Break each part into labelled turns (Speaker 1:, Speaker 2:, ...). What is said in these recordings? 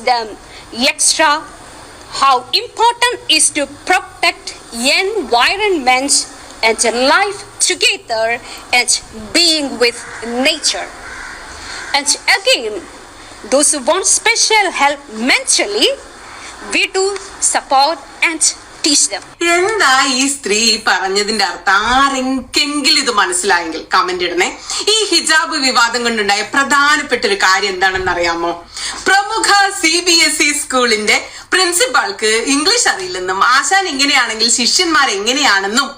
Speaker 1: them extra how important is to protect environment and life together and being with nature. And again, those who want special help mentally, we do support and teach them.
Speaker 2: എന്താ ഈ സ്ത്രീ പറഞ്ഞതിന്റെ അർത്ഥം? ആരെങ്കിലും ഇത് മനസ്സിലായെങ്കിൽ comment ഇടണേ. ഈ ഹിജാബ് വിവാദം കൊണ്ടുണ്ടായ പ്രധാനപ്പെട്ട ഒരു കാര്യം എന്താണെന്ന് അറിയാമോ? പ്രമുഖ CBSE സ്കൂളിന്റെ പ്രിൻസിപ്പാൾക്ക് ഇംഗ്ലീഷ് അറിയില്ലെന്നും ആശാൻ ഇങ്ങനെയാണെങ്കിൽ ശിഷ്യന്മാർ എങ്ങനെയാണെന്നും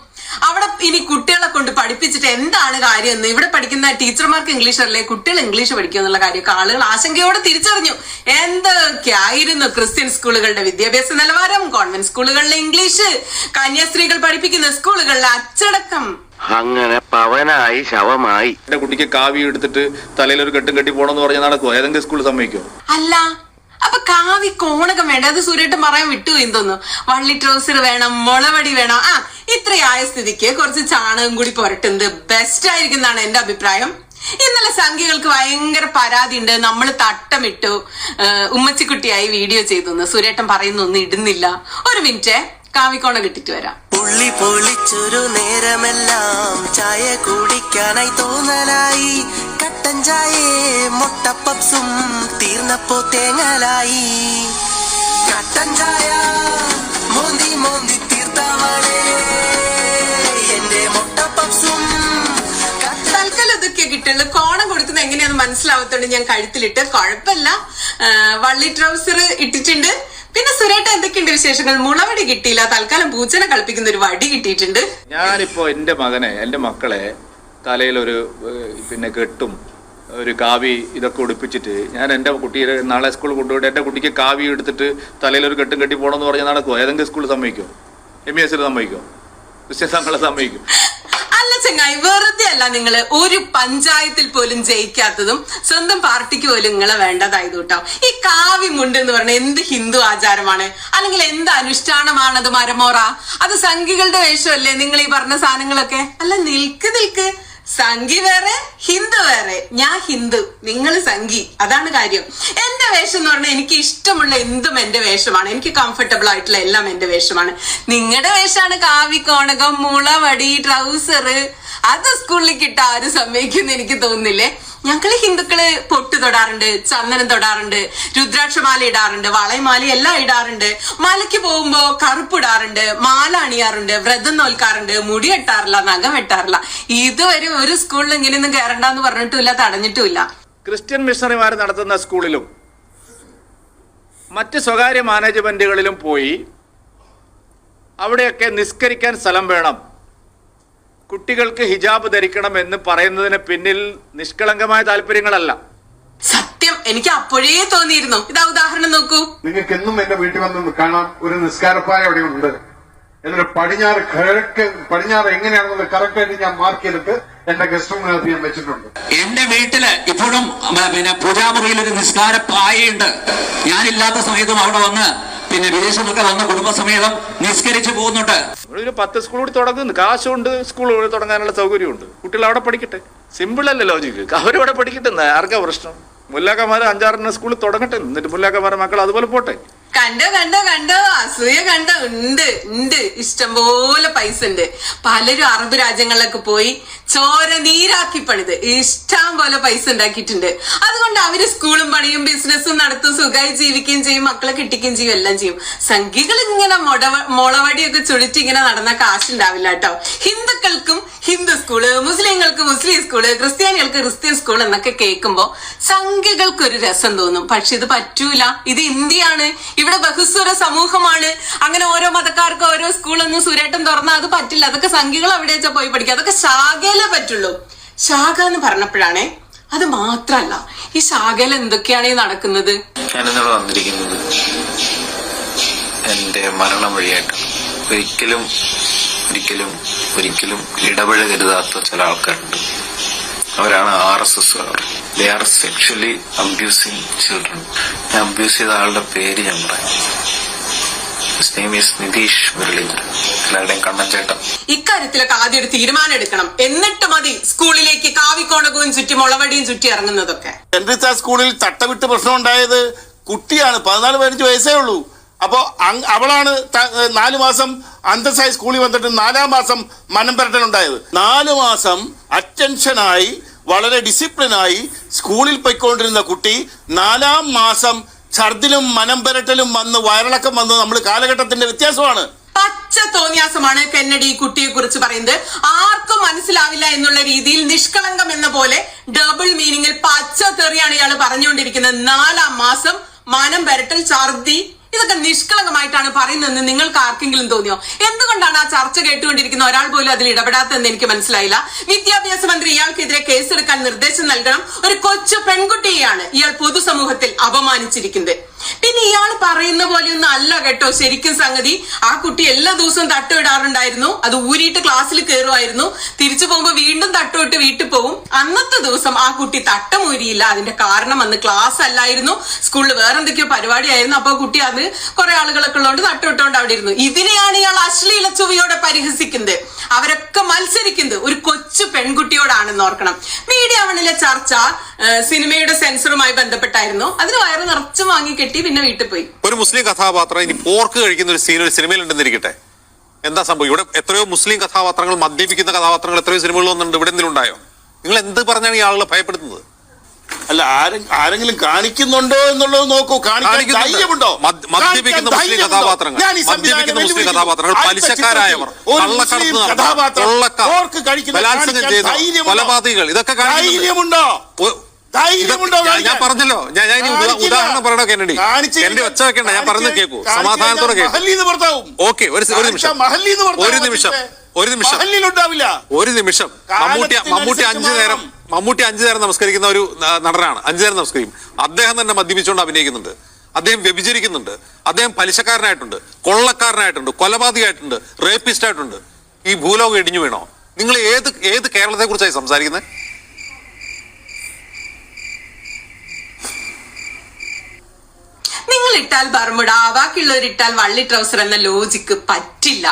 Speaker 2: അവിടെ ഇനി കുട്ടികളെ കൊണ്ട് പഠിപ്പിച്ചിട്ട് എന്താണ് കാര്യമെന്ന് ഇവിടെ പഠിക്കുന്ന ടീച്ചർമാർക്ക് ഇംഗ്ലീഷ് അറിയില്ലേ, കുട്ടികൾ ഇംഗ്ലീഷ് പഠിക്കുക എന്നുള്ള കാര്യമൊക്കെ ആളുകൾ ആശങ്കയോടെ തിരിച്ചറിഞ്ഞു. എന്തൊക്കെയായിരുന്നു ക്രിസ്ത്യൻ സ്കൂളുകളുടെ വിദ്യാഭ്യാസ നിലവാരം, കോൺവെന്റ് സ്കൂളുകളിലെ ഇംഗ്ലീഷ്, കന്യാസ്ത്രീകൾ പഠിപ്പിക്കുന്ന സ്കൂളുകളിലെ അച്ചടക്കം.
Speaker 3: അങ്ങനെ പവനായി ശവമായി.
Speaker 4: എന്റെ കുട്ടിക്ക് കാവി എടുത്തിട്ട് തലയിൽ ഒരു കെട്ടും കെട്ടി പോണെന്ന് പറഞ്ഞാൽ നടക്കുമോ? ഏതെങ്കിലും സ്കൂൾ സമ്മതിക്കോ?
Speaker 2: അല്ല, അപ്പൊ കാവി കോണകം വേണ്ട, അത് സൂര്യേട്ടൻ പറയാൻ വിട്ടുപോയി തോന്നുന്നു. വള്ളി ട്രൗസർ വേണം, മുളവടി വേണം. ഇത്രയായ സ്ഥിതിക്ക് കുറച്ച് ചാണകം കൂടി പുരട്ടുന്നത് ബെസ്റ്റ് ആയിരിക്കും എന്നാണ് എന്റെ അഭിപ്രായം. ഇന്നലെ സംഖ്യകൾക്ക് ഭയങ്കര പരാതി ഉണ്ട്, നമ്മൾ തട്ടമിട്ടു, ഉമ്മച്ചിക്കുട്ടിയായി വീഡിയോ ചെയ്തു. സൂര്യേട്ടൻ പറയുന്നൊന്നും ഇടുന്നില്ല. ഒരു മിനിറ്റ്, കാവിക്കോണ കിട്ടിട്ട് വരാം.
Speaker 5: പുള്ളി പൊളിച്ചൊരു നേരമെല്ലാം ചായ കുടിക്കാനായി തോന്നലായി, കട്ടൻ ചായേ മുട്ടപ്പപ്സും തീർന്നപ്പോ തേങ്ങലായി, കട്ടൻ ചായ മോന്തി മോന്തി തീർത്തവളേ എന്റെ മുട്ടപ്പപ്സും.
Speaker 2: തൽക്കാലം ഇതൊക്കെ കിട്ടുള്ളൂ. കോണം കൊടുക്കുന്നത് എങ്ങനെയാന്ന് മനസ്സിലാവത്തോണ്ട് ഞാൻ കഴുത്തിലിട്ട്, കുഴപ്പമില്ല. വള്ളി ട്രൗസർ ഇട്ടിട്ടുണ്ട്. പിന്നെ സുരേട്ട എന്തൊക്കെയുണ്ട് വിശേഷങ്ങൾ? മുളവടി കിട്ടിയില്ല, തൽക്കാലം പൂച്ചനെ കളിപ്പിക്കുന്ന ഒരു വടി കിട്ടിയിട്ടുണ്ട്.
Speaker 4: ഞാനിപ്പോ എന്റെ മക്കളെ തലയിലൊരു കെട്ടും ഒരു കാവി ഇതൊക്കെ ഉടുപ്പിച്ചിട്ട് ഞാൻ എന്റെ കുട്ടിയെ നാളെ സ്കൂളിൽ കൊണ്ടുപോയിട്ട് എന്റെ കുട്ടിക്ക് കാവി എടുത്തിട്ട് തലയിലൊരു കെട്ടും കെട്ടി പോകണമെന്ന് പറഞ്ഞാൽ നടക്കുമോ? ഏതെങ്കിലും സ്കൂളിൽ സമ്മതിക്കോ? MES സമ്മതിക്കോ? ക്രിസ്ത്യൻ സംഘങ്ങളെ സമ്മതിക്കും?
Speaker 2: അല്ല ചങ്ങായി, വെറുതെ അല്ല നിങ്ങള് ഒരു പഞ്ചായത്തിൽ പോലും ജയിക്കാത്തതും സ്വന്തം പാർട്ടിക്ക് പോലും നിങ്ങളെ വേണ്ടതായത് കേട്ടോ. ഈ കാവി മുണ്ട് എന്ന് പറഞ്ഞ എന്ത് ഹിന്ദു ആചാരമാണ്? അല്ലെങ്കിൽ എന്ത് അനുഷ്ഠാനമാണത്? മരമോറ അത് സംഘികളുടെ വേഷമല്ലേ നിങ്ങൾ ഈ പറഞ്ഞ സാധനങ്ങളൊക്കെ? അല്ല, നിൽക്ക്, സംഘി വേറെ ഹിന്ദു വേറെ. ഞാൻ ഹിന്ദു, നിങ്ങൾ സംഘി, അതാണ് കാര്യം. എന്റെ വേഷം എന്ന് പറഞ്ഞാൽ എനിക്ക് ഇഷ്ടമുള്ള എന്തും എന്റെ വേഷമാണ്, എനിക്ക് കംഫർട്ടബിൾ ആയിട്ടുള്ള എല്ലാം എന്റെ വേഷമാണ്. നിങ്ങളുടെ വേഷമാണ് കാവി കോണകം, മുളവടി, ട്രൗസർ. അത് സ്കൂളിലേക്ക് ഇട്ട ആരും സമ്മതിക്കുമെന്ന് എനിക്ക് തോന്നുന്നില്ലേ. ഞങ്ങള് ഹിന്ദുക്കള് പൊട്ട് തൊടാറുണ്ട്, ചന്ദനം തൊടാറുണ്ട്, രുദ്രാക്ഷമാല ഇടാറുണ്ട്, വളയമാല എല്ലാം ഇടാറുണ്ട്. മലയ്ക്ക് പോകുമ്പോ കറുപ്പിടാറുണ്ട്, മാല അണിയാറുണ്ട്, വ്രതം നോൽക്കാറുണ്ട്, മുടി വെട്ടാറില്ല, നഖം വെട്ടാറില്ല. ഇതുവരെ ഒരു സ്കൂളിൽ ഇങ്ങനെയൊന്നും കയറണ്ടെന്ന് പറഞ്ഞിട്ടുമില്ല, തടഞ്ഞിട്ടുമില്ല.
Speaker 4: ക്രിസ്ത്യൻ മിഷണറിമാർ നടത്തുന്ന സ്കൂളിലും മറ്റ് സ്വകാര്യ മാനേജ്മെന്റുകളിലും പോയി അവിടെയൊക്കെ നിസ്കരിക്കാൻ സ്ഥലം വേണം, കുട്ടികൾക്ക് ഹിജാബ് ധരിക്കണം എന്ന് പറയുന്നതിന് പിന്നിൽ നിഷ്കളങ്കമായ താല്പര്യങ്ങളല്ല.
Speaker 2: സത്യം, എനിക്ക് അപ്പോഴേ തോന്നിയിരുന്നു. ഇതാ ഉദാഹരണം നോക്കൂ.
Speaker 6: നിങ്ങൾക്ക് എന്നും എന്റെ വീട്ടിൽ വന്ന് കാണാം, ഒരു നിസ്കാരപ്പായ അവിടെ ഉണ്ട്. എന്നിട്ട് പടിഞ്ഞാറ് എങ്ങനെയാണെന്നത് കറക്റ്റായിട്ട് ഞാൻ മാർക്ക് ചെയ്തിട്ട് എന്റെ ഗസ്റ്റ് റൂമിനകത്ത് ഞാൻ വെച്ചിട്ടുണ്ട്.
Speaker 7: എന്റെ വീട്ടില് ഇപ്പോഴും പൂജാമുറിയിൽ ഒരു നിസ്കാരപ്പായുണ്ട്. ഞാനില്ലാത്ത സമയത്തും അവിടെ വന്ന് വിദേശത്തൊക്കെ വന്ന കുടുംബസമേതം നിസ്കരിച്ചു പോകുന്നുണ്ട്.
Speaker 4: ഒരു 10 സ്കൂൾ കൂടി തുടങ്ങുന്നു, കാശുണ്ട്, സ്കൂൾ തുടങ്ങാനുള്ള സൗകര്യമുണ്ട്. കുട്ടികൾ അവിടെ പഠിക്കട്ടെ. സിമ്പിൾ അല്ലേ ലോജിക്ക്? അവരവിടെ പഠിക്കട്ടെ, ആർക്കാ പ്രശ്നം? മുല്ലാക്കന്മാർ 5-6 സ്കൂളിൽ തുടങ്ങട്ടെ, എന്നിട്ട് മുല്ലാക്കന്മാരുടെ മക്കൾ അതുപോലെ പോട്ടെ.
Speaker 2: കണ്ടോ അസൂയ കണ്ടോ? ഉണ്ട് ഇഷ്ടംപോലെ പൈസ ഉണ്ട്. പലരും അറബ് രാജ്യങ്ങളിലൊക്കെ പോയി ചോര നീരാക്കി പണിത് ഇഷ്ടം പോലെ പൈസ ഉണ്ടാക്കിയിട്ടുണ്ട്. അതുകൊണ്ട് അവര് സ്കൂളും പണിയും ബിസിനസ്സും നടത്തും, സുഖമായി ജീവിക്കുകയും ചെയ്യും, മക്കളെ കിട്ടിക്കുകയും ചെയ്യും, എല്ലാം ചെയ്യും. സംഘികൾ ഇങ്ങനെ മുളവടിയൊക്കെ ചുളിച്ച് ഇങ്ങനെ നടന്ന കാശുണ്ടാവില്ല കേട്ടോ. ഹിന്ദുക്കൾക്കും ഹിന്ദു സ്കൂള്, മുസ്ലിങ്ങൾക്ക് മുസ്ലിം സ്കൂള്, ക്രിസ്ത്യാനികൾക്ക് ക്രിസ്ത്യൻ സ്കൂൾ എന്നൊക്കെ കേൾക്കുമ്പോ സംഘികൾക്ക് ഒരു രസം തോന്നും. പക്ഷെ ഇത് പറ്റൂല. ഇത് ഇന്ത്യയാണ്, ഇവിടെ ബഹുസ്വര സമൂഹമാണ്. അങ്ങനെ ഓരോ മതക്കാർക്ക് ഓരോ സ്കൂളൊന്നും സുരേട്ടൻ തുറന്നാൽ അത് പറ്റില്ല. അതൊക്കെ സംഘികൾ അവിടെ വെച്ചാൽ പോയി പഠിക്കുക. അതൊക്കെ ശാഖയിലേ പറ്റുള്ളൂ. ശാഖ എന്ന് പറഞ്ഞപ്പോഴാണേ, അത് മാത്രല്ല, ഈ ശാഖയിൽ എന്തൊക്കെയാണ് ഈ നടക്കുന്നത്?
Speaker 8: ഞാനിന്നോട് വന്നിരിക്കുന്നത് എന്റെ മരണം വഴിയായിട്ടാണ്. ഒരിക്കലും ഒരിക്കലും ഒരിക്കലും ഇടപഴകരുതാത്ത ചില ആൾക്കാരുണ്ട്. അവരാണ് RSSകാർ. They are sexually abusing children. ഞാൻ അബ്യൂസ് ചെയ്ത ആളുടെ പേര് ഞാൻ പറയാം. His name is Nithish Muralidharan, എല്ലാവരുടെയും കണ്ണൻ ചേട്ടൻ.
Speaker 2: ഇക്കാര്യത്തിലൊക്കെ ആദ്യം ഒരു തീരുമാനം എടുക്കണം. എന്നിട്ട് മതി സ്കൂളിലേക്ക് കാവിക്കോണകവും ചുറ്റി മുളവടിയും ചുറ്റി ഇറങ്ങുന്നതൊക്കെ.
Speaker 9: സെന്റ് സ്കൂളിൽ തട്ടവിട്ട് പ്രശ്നം ഉണ്ടായത് കുട്ടിയാണ്, 14-15 വയസ്സേ ഉള്ളൂ. അപ്പോൾ അവളാണ് 4 മാസം അന്തസ്സായി സ്കൂളിൽ വന്നിട്ട് 4-ാം മാസം മനം പുരട്ടലുണ്ടായത്. 4 മാസം അറ്റൻഷനായി വളരെ ഡിസിപ്ലിനായി സ്കൂളിൽ പോയിക്കൊണ്ടിരുന്ന കുട്ടി 4-ാം മാസം ഛർദിലും മനം പുരട്ടലും വന്ന് വയറിളക്കം വന്ന് നമ്മൾ കാലഘട്ടത്തിന്റെ വ്യത്യാസമാണ്.
Speaker 2: പച്ച തോന്നിയാസമാണ് കെന്നഡി ഈ കുട്ടിയെ കുറിച്ച് പറയുന്നത്. ആർക്കും മനസ്സിലാവില്ല എന്നുള്ള രീതിയിൽ നിഷ്കളങ്കം എന്ന പോലെ ഡബിൾ മീനിങ്ങിൽ പച്ച തെറിയാണ് ഇയാൾ പറഞ്ഞുകൊണ്ടിരിക്കുന്നത്. 4-ാം മാസം മനം പുരട്ടൽ, ഛർദി, ഇതൊക്കെ നിഷ്കളങ്കമായിട്ടാണ് പറയുന്നതെന്ന് നിങ്ങൾക്ക് ആർക്കെങ്കിലും തോന്നിയോ? എന്തുകൊണ്ടാണ് ആ ചർച്ച കേട്ടുകൊണ്ടിരിക്കുന്ന ഒരാൾ പോലും അതിൽ ഇടപെടാത്തതെന്ന് എനിക്ക് മനസ്സിലായില്ല. വിദ്യാഭ്യാസ മന്ത്രി ഇയാൾക്കെതിരെ കേസെടുക്കാൻ നിർദ്ദേശം നൽകണം. ഒരു കൊച്ചു പെൺകുട്ടിയെയാണ് ഇയാൾ പൊതുസമൂഹത്തിൽ അപമാനിച്ചിരിക്കുന്നത്. പിന്നെ ഇയാൾ പറയുന്ന പോലെയൊന്നും അല്ല കേട്ടോ ശരിക്കും സംഗതി. ആ കുട്ടി എല്ലാ ദിവസവും തട്ടുവിടാറുണ്ടായിരുന്നു. അത് ഊരിയിട്ട് ക്ലാസ്സിൽ കയറുമായിരുന്നു. തിരിച്ചു പോകുമ്പോൾ വീണ്ടും തട്ടുവിട്ട് വീട്ടിൽ പോകും. അന്നത്തെ ദിവസം ആ കുട്ടി തട്ടമൂരിയില്ല. അതിന്റെ കാരണം അന്ന് ക്ലാസ് അല്ലായിരുന്നു, സ്കൂളിൽ വേറെന്തൊക്കെയോ പരിപാടിയായിരുന്നു. അപ്പൊ കുട്ടി അത് കുറെ ആളുകളൊക്കെ ഉള്ളതുകൊണ്ട് തട്ടുവിട്ടോണ്ട് അവിടെ ഇരുന്നു. ഇതിനെയാണ് ഇയാൾ അശ്ലീല ചുവയോടെ പരിഹസിക്കുന്നത്. അവരൊക്കെ മത്സരിക്കുന്നത് ഒരു കൊച്ചു പെൺകുട്ടിയോടാണെന്ന് ഓർക്കണം. മീഡിയ വണ്ണിലെ ചർച്ച സിനിമയുടെ സെൻസറുമായി ബന്ധപ്പെട്ടായിരുന്നു. അതിന് വയറ് നിറച്ചു വാങ്ങി കെട്ടി പിന്നെ വീട്ടിൽ പോയി.
Speaker 10: ഒരു മുസ്ലിം കഥാപാത്രം ഇനി പോർക്ക് കഴിക്കുന്ന ഒരു സീൻ ഒരു സിനിമയിൽ ഉണ്ടെന്നിരിക്കട്ടെ, എന്താ സംഭവം? ഇവിടെ എത്രയോ മുസ്ലിം കഥാപാത്രങ്ങൾ, മദ്യപിക്കുന്ന കഥാപാത്രങ്ങൾ എത്രയോ സിനിമകൾ വന്നിട്ടുണ്ട്. ഇവിടെ എന്തെങ്കിലും ഉണ്ടായോ? നിങ്ങൾ എന്ത് പറഞ്ഞാണ് ഈ ആളുകളെ ഭയപ്പെടുത്തുന്നത്?
Speaker 9: അല്ല, ആരെങ്കിലും കാണിക്കുന്നുണ്ടോ എന്നുള്ളത് നോക്കൂ. ധൈര്യമുണ്ടോ?
Speaker 10: മദ്യപിക്കുന്ന മുസ്ലിം കഥാപാത്രങ്ങൾ, മദ്യപിക്കുന്ന മുസ്ലിം കഥാപാത്രങ്ങൾ, പലിശക്കാരായവർ, ബലാത്സംഗം ചെയ്ത കൊലപാതകികൾ, ഇതൊക്കെ ധൈര്യമുണ്ടോ? ഞാൻ പറഞ്ഞല്ലോ, ഞാൻ ഉദാഹരണം പറയണോ കെന്നഡി? എന്റെ ഒച്ച വെക്കണ്ട, ഞാൻ പറഞ്ഞത് കേൾക്കൂ, സമാധാനത്തോടെ കേൾക്കൂ. ഓക്കെ, ഒരു നിമിഷം. മമ്മൂട്ടി 5 നേരം നമസ്കരിക്കുന്ന ഒരു നടനാണ്. 5 നേരം നമസ്കരിക്കും. അദ്ദേഹം തന്നെ മദ്യപിച്ചുകൊണ്ട് അഭിനയിക്കുന്നുണ്ട്. അദ്ദേഹം വ്യഭിചരിക്കുന്നുണ്ട്. അദ്ദേഹം പലിശക്കാരനായിട്ടുണ്ട്, കൊള്ളക്കാരനായിട്ടുണ്ട്, കൊലപാതകമായിട്ടുണ്ട്, റേപ്പിസ്റ്റ് ആയിട്ടുണ്ട്. ഈ ഭൂലോകം ഇടിഞ്ഞു വീണോ? നിങ്ങൾ ഏത് കേരളത്തെ കുറിച്ചായി സംസാരിക്കുന്നത്?
Speaker 2: നിങ്ങൾ ഇട്ടാൽ ബർമുഡ, ബാക്കിയുള്ളവരിട്ടാൽ വള്ളി ട്രൗസർ എന്ന ലോജിക്ക് പറ്റില്ല.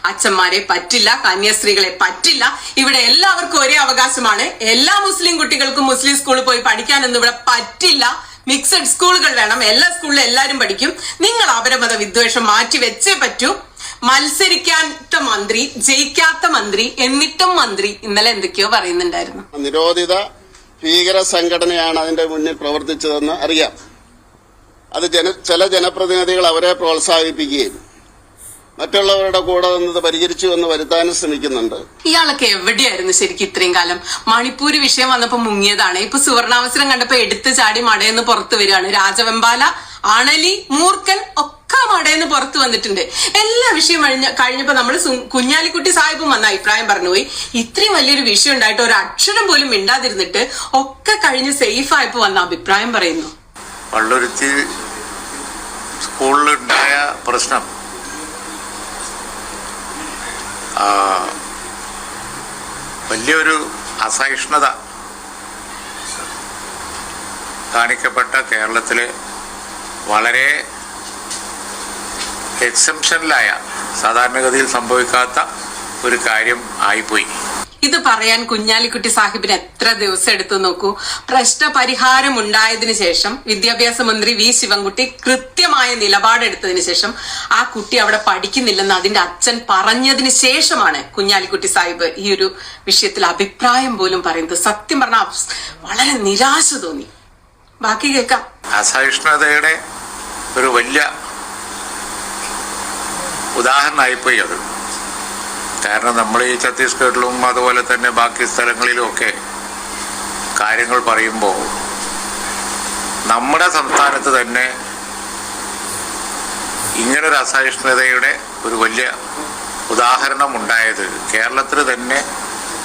Speaker 2: അച്ഛന്മാരെ പറ്റില്ല, കന്യാസ്ത്രീകളെ പറ്റില്ല. ഇവിടെ എല്ലാവർക്കും ഒരേ അവകാശമാണ്. എല്ലാ മുസ്ലിം കുട്ടികൾക്കും മുസ്ലിം സ്കൂളിൽ പോയി പഠിക്കാനൊന്നും ഇവിടെ പറ്റില്ല. മിക്സഡ് സ്കൂളുകൾ വേണം. എല്ലാ സ്കൂളിലും എല്ലാവരും പഠിക്കും. നിങ്ങൾ അപരമത വിദ്വേഷം മാറ്റി വെച്ചേ പറ്റൂ. മത്സരിക്കാത്ത മന്ത്രി, ജയിക്കാത്ത മന്ത്രി, എന്നിട്ടും മന്ത്രി ഇന്നലെ എന്തൊക്കെയോ പറയുന്നുണ്ടായിരുന്നു.
Speaker 11: നിരോധിത ഭീകര സംഘടനയാണ് അതിന്റെ മുന്നിൽ പ്രവർത്തിച്ചതെന്ന് അറിയാം. അത് ചില ജനപ്രതിനിധികൾ അവരെ പ്രോത്സാഹിപ്പിക്കുകയും മറ്റുള്ളവരുടെ കൂടെ നിന്നത് പരിഹരിച്ചു എന്ന് വരുത്താനും ശ്രമിക്കുന്നുണ്ട്.
Speaker 2: ഇയാളൊക്കെ എവിടെയായിരുന്നു ശരിക്കും ഇത്രയും കാലം? മണിപ്പൂര് വിഷയം വന്നപ്പോ മുങ്ങിയതാണ്. ഇപ്പൊ സുവർണാവസരം കണ്ടപ്പോ എടുത്തു ചാടി മടയെന്ന് പുറത്തു വരികയാണ്. രാജവെമ്പാല, അണലി, മൂർഖൻ ഒക്കെ മടയെന്ന് പുറത്തു വന്നിട്ടുണ്ട്. എല്ലാ വിഷയം കഴിഞ്ഞപ്പോ നമ്മള് കുഞ്ഞാലിക്കുട്ടി സാഹിബും വന്ന അഭിപ്രായം പറഞ്ഞുപോയി. ഇത്രയും വലിയൊരു വിഷയം ഉണ്ടായിട്ട് ഒരു അക്ഷരം പോലും മിണ്ടാതിരുന്നിട്ട് ഒക്കെ കഴിഞ്ഞ് സേഫ് ആയപ്പോ വന്ന അഭിപ്രായം പറയുന്നു.
Speaker 12: പള്ളുരുത്തി സ്കൂളിലുണ്ടായ പ്രശ്നം വലിയൊരു അസഹിഷ്ണുത കാണിക്കപ്പെട്ട കേരളത്തിലെ വളരെ എക്സെപ്ഷനിലായ, സാധാരണഗതിയിൽ സംഭവിക്കാത്ത ഒരു കാര്യം ആയിപ്പോയി.
Speaker 2: ഇത് പറയാൻ കുഞ്ഞാലിക്കുട്ടി സാഹിബിന് എത്ര ദിവസം എടുത്തു നോക്കൂ. പ്രശ്ന പരിഹാരം ഉണ്ടായതിനു ശേഷം വിദ്യാഭ്യാസ മന്ത്രി വി ശിവൻകുട്ടി കൃത്യമായ നിലപാടെടുത്തതിന് ശേഷം ആ കുട്ടി അവിടെ പഠിക്കുന്നില്ലെന്ന് അതിന്റെ അച്ഛൻ പറഞ്ഞതിന് ശേഷമാണ് കുഞ്ഞാലിക്കുട്ടി സാഹിബ് ഈ ഒരു വിഷയത്തിൽ അഭിപ്രായം പോലും പറയുന്നത്. സത്യം പറഞ്ഞാൽ വളരെ നിരാശ തോന്നി. ബാക്കി കേൾക്കാം.
Speaker 12: അസഹിഷ്ണുതയുടെ ഒരു വലിയ ഉദാഹരണമായിപ്പോയി അത്. കാരണം നമ്മൾ ഈ ഛത്തീസ്ഗഡിലും അതുപോലെ തന്നെ ബാക്കി സ്ഥലങ്ങളിലും ഒക്കെ കാര്യങ്ങൾ പറയുമ്പോൾ നമ്മുടെ സംസ്ഥാനത്ത് തന്നെ ഇങ്ങനൊരു അസഹിഷ്ണുതയുടെ ഒരു വലിയ ഉദാഹരണം ഉണ്ടായത് കേരളത്തിൽ തന്നെ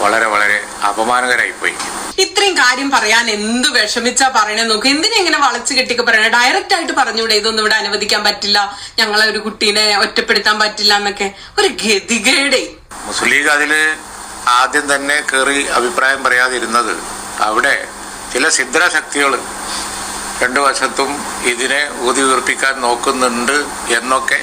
Speaker 12: വളരെ വളരെ അപമാനകരമായിപ്പോയി.
Speaker 2: ഇത്രയും കാര്യം പറയാൻ എന്ത് വിഷമിച്ചാ പറയണേ നോക്ക്. എന്തിനാ ഇങ്ങനെ വളച്ചു കെട്ടിക്ക് പറയണേ? ഡയറക്റ്റ് ആയിട്ട് പറഞ്ഞൂടെ ഇതൊന്നും ഇവിടെ അനുവദിക്കാൻ പറ്റില്ല, ഞങ്ങളെ ഒരു കുട്ടീനെ ഒറ്റപ്പെടുത്താൻ പറ്റില്ല എന്നൊക്കെ. ഒരു ഗതികേടേ.
Speaker 12: മുസ്ലിം ലീഗ് അതില് ആദ്യം തന്നെ കയറി അഭിപ്രായം പറയാതിരുന്നത് അവിടെ ചില ഛിദ്രശക്തികൾ രണ്ടു വശത്തും ഇതിനെ ഊതി വീർപ്പിക്കാൻ നോക്കുന്നുണ്ട് എന്നൊക്കെ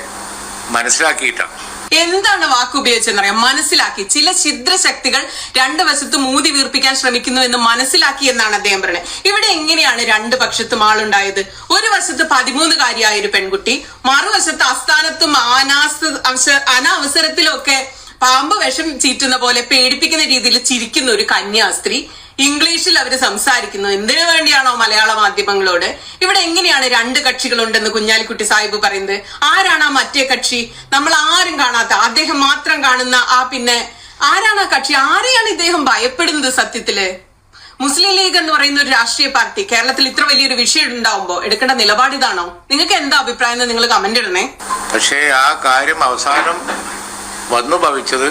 Speaker 12: മനസ്സിലാക്കിയിട്ടാണ്.
Speaker 2: എന്താണ് വാക്ക് ഉപയോഗിച്ചെന്നറിയാം? മനസ്സിലാക്കി. ചില ഛിദ്രശക്തികൾ രണ്ട് വശത്തും മൂതി വീർപ്പിക്കാൻ ശ്രമിക്കുന്നു എന്ന് മനസ്സിലാക്കി എന്നാണ് അദ്ദേഹം പറയുന്നത്. ഇവിടെ എങ്ങനെയാണ് രണ്ട് പക്ഷത്തും ആളുണ്ടായത്? ഒരു വശത്ത് 13-കാരിയായ ഒരു പെൺകുട്ടി, മറുവശത്ത് അസ്ഥാനത്തും അനാവസരത്തിലും ഒക്കെ പാമ്പ് വിഷം ചീറ്റുന്ന പോലെ പേടിപ്പിക്കുന്ന രീതിയിൽ ചിരിക്കുന്ന ഒരു കന്യാസ്ത്രീ. ഇംഗ്ലീഷിൽ അവർ സംസാരിക്കുന്നു. എന്തിനു വേണ്ടിയാണോ മലയാള മാധ്യമങ്ങളോട്? ഇവിടെ എങ്ങനെയാണ് രണ്ട് കക്ഷികളുണ്ടെന്ന് കുഞ്ഞാലിക്കുട്ടി സാഹിബ് പറയുന്നത്? ആരാണ് ആ മറ്റേ കക്ഷി? നമ്മൾ ആരും കാണാത്ത, അദ്ദേഹം മാത്രം കാണുന്ന പിന്നെ ആരാണ് ആ കക്ഷി? ആരെയാണ് ഇദ്ദേഹം ഭയപ്പെടുന്നത്? സത്യത്തില് മുസ്ലിം ലീഗ് എന്ന് പറയുന്ന ഒരു രാഷ്ട്രീയ പാർട്ടി കേരളത്തിൽ ഇത്ര വലിയൊരു വിഷയം ഉണ്ടാവുമ്പോ എടുക്കേണ്ട നിലപാട് ഇതാണോ? നിങ്ങൾക്ക് എന്താ അഭിപ്രായം എന്ന് നിങ്ങൾ കമന്റ് ഇടണേ.
Speaker 12: പക്ഷേ ആ കാര്യം അവസാനം വന്നു ഭവിച്ചത്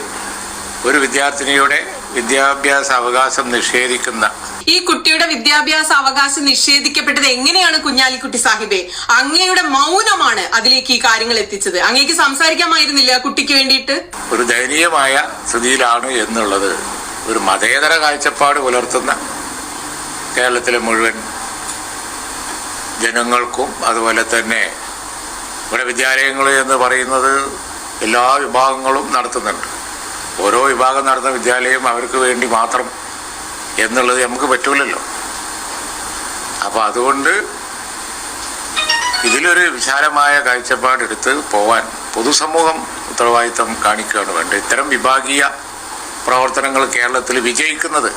Speaker 12: ഒരു വിദ്യാർത്ഥിനിയുടെ വിദ്യാഭ്യാസ അവകാശം നിഷേധിക്കുന്ന,
Speaker 2: ഈ കുട്ടിയുടെ വിദ്യാഭ്യാസ അവകാശം നിഷേധിക്കപ്പെട്ടത് എങ്ങനെയാണ് കുഞ്ഞാലിക്കുട്ടി സാഹിബേ? അങ്ങയുടെ മൗനമാണ് അതിലേക്ക് ഈ കാര്യങ്ങൾ എത്തിച്ചത്. അങ്ങേക്ക് സംസാരിക്കാമായിരുന്നില്ല കുട്ടിക്ക് വേണ്ടിയിട്ട്?
Speaker 12: ഒരു ദയനീയമായ സ്ഥിതിയിലാണ് എന്നുള്ളത് ഒരു മതേതര കാഴ്ചപ്പാട് പുലർത്തുന്ന കേരളത്തിലെ മുഴുവൻ ജനങ്ങൾക്കും, അതുപോലെ തന്നെ ഇവിടെ വിദ്യാലയങ്ങൾ എന്ന് പറയുന്നത് എല്ലാ വിഭാഗങ്ങളും നടത്തുന്നുണ്ട്. ഓരോ വിഭാഗം നടന്ന വിദ്യാലയം അവർക്ക് വേണ്ടി മാത്രം എന്നുള്ളത് നമുക്ക് പറ്റൂലല്ലോ. അപ്പോൾ അതുകൊണ്ട് ഇതിലൊരു വിശാലമായ കാഴ്ചപ്പാടെടുത്ത് പോവാൻ പൊതുസമൂഹം ഉത്തരവാദിത്തം കാണിക്കുകയാണ് വേണ്ടത്. ഇത്തരം വിഭാഗീയ പ്രവർത്തനങ്ങൾ കേരളത്തിൽ വിജയിക്കുന്നത്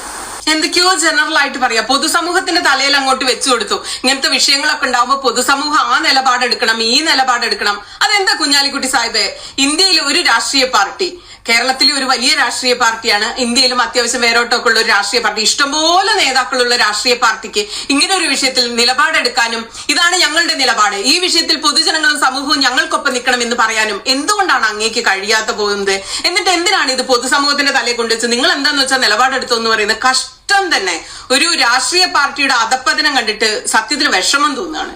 Speaker 2: എന്തൊക്കെയോ ജനറൽ ആയിട്ട് പറയാ. പൊതുസമൂഹത്തിന്റെ തലയിൽ അങ്ങോട്ട് വെച്ചു കൊടുത്തു. ഇങ്ങനത്തെ വിഷയങ്ങളൊക്കെ ഉണ്ടാവുമ്പോൾ പൊതുസമൂഹം ആ നിലപാടെടുക്കണം, ഈ നിലപാടെടുക്കണം. അതെന്താ കുഞ്ഞാലിക്കുട്ടി സാഹിബ്? ഇന്ത്യയിലെ ഒരു രാഷ്ട്രീയ പാർട്ടി, കേരളത്തിലെ ഒരു വലിയ രാഷ്ട്രീയ പാർട്ടിയാണ്, ഇന്ത്യയിലും അത്യാവശ്യം വേരോട്ടമൊക്കെ ഉള്ള ഒരു രാഷ്ട്രീയ പാർട്ടി, ഇഷ്ടംപോലെ നേതാക്കളുള്ള രാഷ്ട്രീയ പാർട്ടിക്ക് ഇങ്ങനെ ഒരു വിഷയത്തിൽ നിലപാടെടുക്കാനും ഇതാണ് ഞങ്ങളുടെ നിലപാട്, ഈ വിഷയത്തിൽ പൊതുജനങ്ങളും സമൂഹവും ഞങ്ങൾക്കൊപ്പം നിൽക്കണം എന്ന് പറയാനും എന്തുകൊണ്ടാണ് അങ്ങേക്ക് കഴിയാത്ത പോകുന്നത്? എന്നിട്ട് എന്തിനാണ് ഇത് പൊതുസമൂഹത്തിന്റെ തലയിൽ കൊണ്ടുവച്ച് നിങ്ങൾ എന്താന്ന് വെച്ചാൽ നിലപാടെടുത്തു എന്ന് പറയുന്നത്? കഷ്ടം തന്നെ. ഒരു രാഷ്ട്രീയ പാർട്ടിയുടെ അധപ്പതനം കണ്ടിട്ട് സത്യത്തിൽ വിഷമം തോന്നുകയാണ്.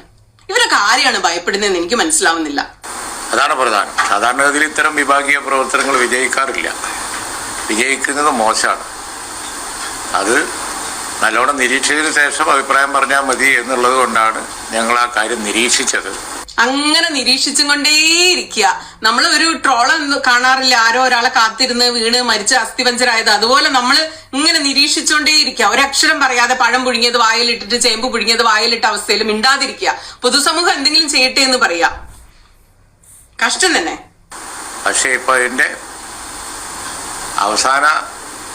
Speaker 2: ഇവരൊക്കെ ആരെയാണ് ഭയപ്പെടുന്നതെന്ന് എനിക്ക് മനസ്സിലാവുന്നില്ല.
Speaker 12: അതാണ് പ്രധാനം. സാധാരണഗതിയിൽ ഇത്തരം വിഭാഗീയ പ്രവർത്തനങ്ങൾ വിജയിക്കാറില്ല. വിജയിക്കുന്നത് മോശമാണ്. അത് നല്ലോണം നിരീക്ഷിച്ചതിന് ശേഷം അഭിപ്രായം പറഞ്ഞാൽ മതി എന്നുള്ളത് കൊണ്ടാണ് ഞങ്ങൾ ആ കാര്യം നിരീക്ഷിച്ചത്.
Speaker 2: അങ്ങനെ നിരീക്ഷിച്ചും കൊണ്ടേയിരിക്കുക. നമ്മൾ ഒരു ട്രോളം കാണാറില്ല, ആരോ ഒരാളെ കാത്തിരുന്ന് വീണ് മരിച്ച് അസ്ഥിപഞ്ചരായത്. അതുപോലെ നമ്മൾ ഇങ്ങനെ നിരീക്ഷിച്ചുകൊണ്ടേയിരിക്കുക. ഒരക്ഷരം പറയാതെ പഴം പുഴുങ്ങിയത് വായിലിട്ടിട്ട് ചേമ്പ് പുഴുങ്ങിയത് വായിലിട്ട അവസ്ഥയിൽ മിണ്ടാതിരിക്കുക. പൊതുസമൂഹം എന്തെങ്കിലും ചെയ്യട്ടെ എന്ന് പറയാ. കഷ്ടം തന്നെ.
Speaker 12: പക്ഷേ ഇപ്പൊ അതിന്റെ അവസാന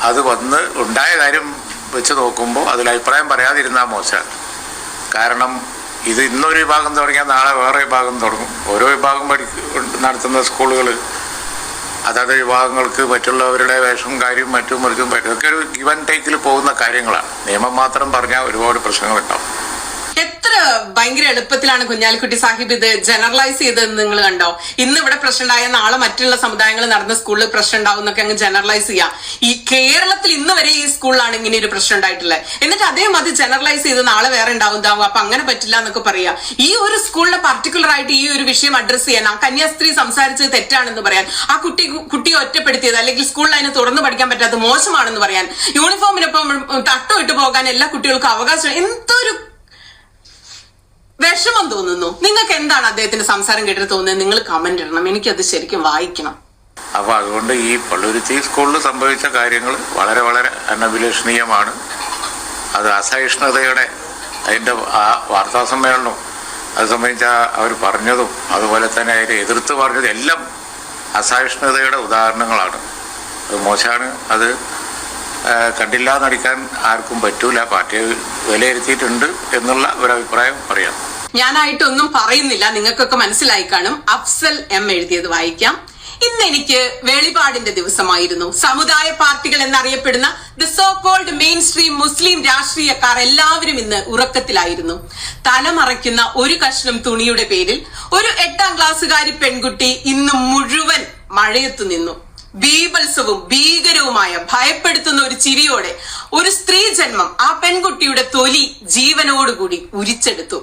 Speaker 12: അത് വന്ന് ഉണ്ടായ കാര്യം വെച്ച് നോക്കുമ്പോൾ അതിൽ അഭിപ്രായം പറയാതിരുന്നാൽ മോശമാണ്. കാരണം ഇത് ഇന്നൊരു വിഭാഗം തുടങ്ങിയാൽ നാളെ വേറെ വിഭാഗം തുടങ്ങും. ഓരോ വിഭാഗം നടത്തുന്ന സ്കൂളുകൾ അതാത് വിഭാഗങ്ങൾക്ക് മറ്റുള്ളവരുടെ വേഷം കാര്യം മറ്റും മറിച്ചും പറ്റും. ഇതൊക്കെ ഒരു ഗിവ് ആൻഡ് ടേക്കിൽ പോകുന്ന കാര്യങ്ങളാണ്. നിയമം മാത്രം പറഞ്ഞാൽ ഒരുപാട് പ്രശ്നങ്ങളുണ്ടാവും.
Speaker 2: എത്ര ഭയങ്കര എളുപ്പത്തിലാണ് കുഞ്ഞാലിക്കുട്ടി സാഹിബ് ഇത് ജനറലൈസ് ചെയ്തതെന്ന് നിങ്ങൾ കണ്ടോ? ഇന്ന് ഇവിടെ പ്രശ്നം ഉണ്ടായ നാളെ മറ്റുള്ള സമുദായങ്ങൾ നടന്ന സ്കൂളിൽ പ്രശ്നം ഉണ്ടാവും എന്നൊക്കെ അങ്ങ് ജനറലൈസ് ചെയ്യാം. ഈ കേരളത്തിൽ ഇന്ന് വരെ ഈ സ്കൂളിലാണ് ഇങ്ങനെ ഒരു പ്രശ്നം ഉണ്ടായിട്ടുള്ളത്. എന്നിട്ട് അദ്ദേഹം അത് ജനറലൈസ് ചെയ്ത് നാളെ വേറെ ഉണ്ടാവും, അപ്പൊ അങ്ങനെ പറ്റില്ല എന്നൊക്കെ പറയാ. ഈ ഒരു സ്കൂളിനെ പർട്ടിക്കുലർ ആയിട്ട് ഈ ഒരു വിഷയം അഡ്രസ് ചെയ്യാൻ, ആ കന്യാസ്ത്രീ സംസാരിച്ചത് തെറ്റാണെന്ന് പറയാൻ, ആ കുട്ടിയെ ഒറ്റപ്പെടുത്തിയത് അല്ലെങ്കിൽ സ്കൂളിൽ അതിനെ തുറന്നു പഠിക്കാൻ പറ്റാത്തത് മോശമാണെന്ന് പറയാൻ, യൂണിഫോമിനൊപ്പം തട്ടം ഇട്ട് പോകാൻ എല്ലാ കുട്ടികൾക്കും അവകാശം. എന്തൊരു വിഷമം തോന്നുന്നു. നിങ്ങൾക്ക് എന്താണ് അദ്ദേഹത്തിന്റെ സംസാരം കേട്ടിട്ട് തോന്നുന്നത്? നിങ്ങൾ കമന്റ് ഇടണം, എനിക്കത് ശരിക്കും വായിക്കണം.
Speaker 12: അപ്പൊ അതുകൊണ്ട് ഈ പള്ളുരുത്തി സ്കൂളിൽ സംഭവിച്ച കാര്യങ്ങൾ വളരെ വളരെ അനഭിലഷണീയമാണ്. അത് അസഹിഷ്ണുതയുടെ അതിന്റെ ആ വാർത്താ സമ്മേളനവും അത് സംബന്ധിച്ച അവർ പറഞ്ഞതും അതുപോലെ തന്നെ അതിനെ എതിർത്ത് പറഞ്ഞതും എല്ലാം അസഹിഷ്ണുതയുടെ ഉദാഹരണങ്ങളാണ്. അത് മോശമാണ്. അത് കണ്ടില്ല നടിക്കാൻ ആർക്കും പറ്റൂല. പാർട്ടിയെ വിലയിരുത്തിയിട്ടുണ്ട് എന്നുള്ള ഒരു അഭിപ്രായം പറയാം.
Speaker 2: ഞാനായിട്ടൊന്നും പറയുന്നില്ല, നിങ്ങൾക്കൊക്കെ മനസ്സിലായി കാണും. അഫ്സൽ എം എഴുതിയത് വായിക്കാം. ഇന്ന് എനിക്ക് വെളിപാടിന്റെ ദിവസമായിരുന്നു. സമുദായ പാർട്ടികൾ എന്നറിയപ്പെടുന്ന the so called mainstream മുസ്ലിം രാഷ്ട്രീയക്കാർ എല്ലാവരും ഇന്ന് ഉറക്കത്തിലായിരുന്നു. തലമറയ്ക്കുന്ന ഒരു കഷ്ണം തുണിയുടെ പേരിൽ ഒരു 8ാം ക്ലാസ്സുകാരി പെൺകുട്ടി ഇന്ന് മുഴുവൻ മഴയത്തു നിന്നു. ബീഭത്സവും ഭീകരവുമായ ഭയപ്പെടുത്തുന്ന ഒരു ചിരിയോടെ ഒരു സ്ത്രീ ജന്മം ആ പെൺകുട്ടിയുടെ തൊലി ജീവനോടുകൂടി ഉരിച്ചെടുത്തു.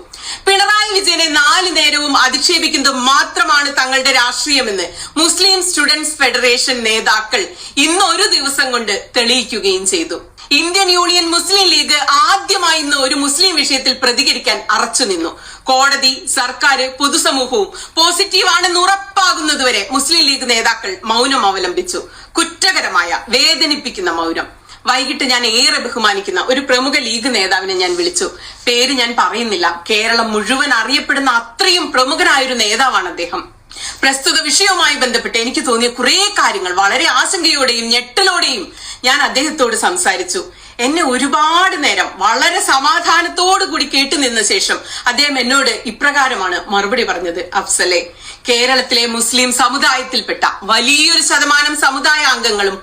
Speaker 2: പിണറായി വിജയനെ 4 നേരവും അധിക്ഷേപിക്കുന്നത് മാത്രമാണ് തങ്ങളുടെ രാഷ്ട്രീയമെന്ന് മുസ്ലിം സ്റ്റുഡൻസ് ഫെഡറേഷൻ നേതാക്കൾ ഇന്ന് ഒരു ദിവസം കൊണ്ട് തെളിയിക്കുകയും ചെയ്തു. ഇന്ത്യൻ യൂണിയൻ മുസ്ലിം ലീഗ് ആദ്യമായി ഇന്ന് ഒരു മുസ്ലിം വിഷയത്തിൽ പ്രതികരിക്കാൻ അറച്ചു നിന്നു. കോടതി, സർക്കാർ, പൊതുസമൂഹവും പോസിറ്റീവ് ആണെന്ന് ഉറപ്പാകുന്നതുവരെ മുസ്ലിം ലീഗ് നേതാക്കൾ മൗനം അവലംബിച്ചു. കുറ്റകരമായ, വേദനിപ്പിക്കുന്ന മൗനം. വൈകിട്ട് ഞാൻ ഏറെ ബഹുമാനിക്കുന്ന ഒരു പ്രമുഖ ലീഗ് നേതാവിനെ ഞാൻ വിളിച്ചു. പേര് ഞാൻ പറയുന്നില്ല. കേരളം മുഴുവൻ അറിയപ്പെടുന്ന അത്രയും പ്രമുഖനായൊരു നേതാവാണ് അദ്ദേഹം. പ്രസ്തുത വിഷയവുമായി ബന്ധപ്പെട്ട് എനിക്ക് തോന്നിയ കുറെ കാര്യങ്ങൾ വളരെ ആശങ്കയോടെയും ഞെട്ടലോടെയും ഞാൻ അദ്ദേഹത്തോട് സംസാരിച്ചു. എന്നെ ഒരുപാട് നേരം വളരെ സമാധാനത്തോടു കൂടി കേട്ടു നിന്ന ശേഷം അദ്ദേഹം എന്നോട് ഇപ്രകാരമാണ് മറുപടി പറഞ്ഞത്. അഫ്സലെ, കേരളത്തിലെ മുസ്ലിം സമുദായത്തിൽപ്പെട്ട വലിയൊരു ശതമാനം സമുദായ അംഗങ്ങളും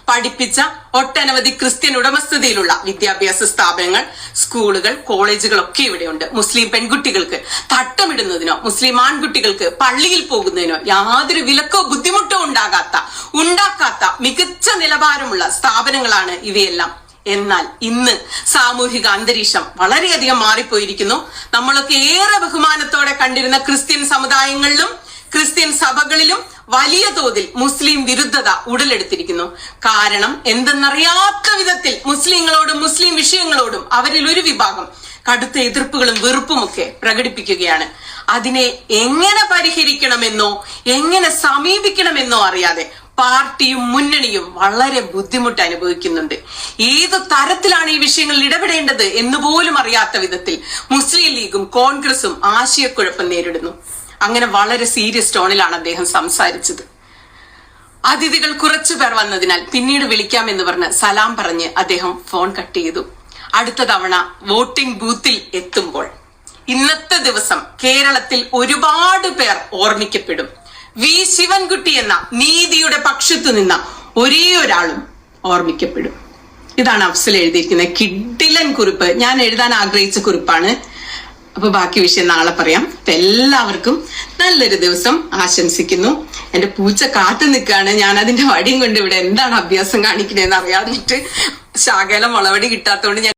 Speaker 2: പഠിപ്പിച്ച ഒട്ടനവധി ക്രിസ്ത്യൻ ഉടമസ്ഥതയിലുള്ള വിദ്യാഭ്യാസ സ്ഥാപനങ്ങൾ, സ്കൂളുകൾ, കോളേജുകൾ ഒക്കെ ഇവിടെയുണ്ട്. മുസ്ലിം പെൺകുട്ടികൾക്ക് തട്ടമിടുന്നതിനോ മുസ്ലിം ആൺകുട്ടികൾക്ക് പള്ളിയിൽ പോകുന്നതിനോ യാതൊരു വിലക്കോ ബുദ്ധിമുട്ടോ ഉണ്ടാക്കാത്ത മികച്ച നിലവാരമുള്ള സ്ഥാപനങ്ങളാണ് ഇവയെല്ലാം. എന്നാൽ ഇന്ന് സാമൂഹിക അന്തരീക്ഷം വളരെയധികം മാറിപ്പോയിരിക്കുന്നു. നമ്മളൊക്കെ ഏറെ ബഹുമാനത്തോടെ കണ്ടിരുന്ന ക്രിസ്ത്യൻ സമുദായങ്ങളിലും ക്രിസ്ത്യൻ സഭകളിലും വലിയ തോതിൽ മുസ്ലിം വിരുദ്ധത ഉടലെടുത്തിരിക്കുന്നു. കാരണം എന്തെന്നറിയാത്ത വിധത്തിൽ മുസ്ലിങ്ങളോടും മുസ്ലിം വിഷയങ്ങളോടും അവരിൽ ഒരു വിഭാഗം കടുത്ത എതിർപ്പുകളും വെറുപ്പുമൊക്കെ പ്രകടിപ്പിക്കുകയാണ്. അതിനെ എങ്ങനെ പരിഹരിക്കണമെന്നോ എങ്ങനെ സമീപിക്കണമെന്നോ അറിയാതെ പാർട്ടിയും മുന്നണിയും വളരെ ബുദ്ധിമുട്ട് അനുഭവിക്കുന്നുണ്ട്. ഏത് തരത്തിലാണ് ഈ വിഷയങ്ങളിൽ ഇടപെടേണ്ടത് എന്ന് പോലും അറിയാത്ത വിധത്തിൽ മുസ്ലിം ലീഗും കോൺഗ്രസും ആശയക്കുഴപ്പം നേരിടുന്നു. അങ്ങനെ വളരെ സീരിയസ് ടോണിലാണ് അദ്ദേഹം സംസാരിച്ചത്. അതിഥികൾ കുറച്ചുപേർ വന്നതിനാൽ പിന്നീട് വിളിക്കാമെന്ന് പറഞ്ഞ് സലാം പറഞ്ഞ് അദ്ദേഹം ഫോൺ കട്ട് ചെയ്തു. അടുത്ത തവണ വോട്ടിംഗ് ബൂത്തിൽ എത്തുമ്പോൾ ഇന്നത്തെ ദിവസം കേരളത്തിൽ ഒരുപാട് പേർ ഓർമ്മിക്കപ്പെടും. വി ശിവൻകുട്ടി എന്ന നീതിയുടെ പക്ഷത്തു നിന്ന ഒരേ ഒരാളും ഓർമ്മിക്കപ്പെടും. ഇതാണ് അഫ്സൽ എഴുതിയിരിക്കുന്ന കിഡിലൻ കുറിപ്പ്. ഞാൻ എഴുതാൻ ആഗ്രഹിച്ച കുറിപ്പാണ്. അപ്പൊ ബാക്കി വിഷയം നാളെ പറയാം. എല്ലാവർക്കും നല്ലൊരു ദിവസം ആശംസിക്കുന്നു. എന്റെ പൂച്ച കാത്തു നിൽക്കുകയാണ്. ഞാൻ അതിന്റെ വടിയും കൊണ്ട് ഇവിടെ എന്താണ് അഭ്യാസം കാണിക്കണേന്ന് അറിയാതിട്ട് ശാകലം മുളവടി കിട്ടാത്തതുകൊണ്ട് ഞാൻ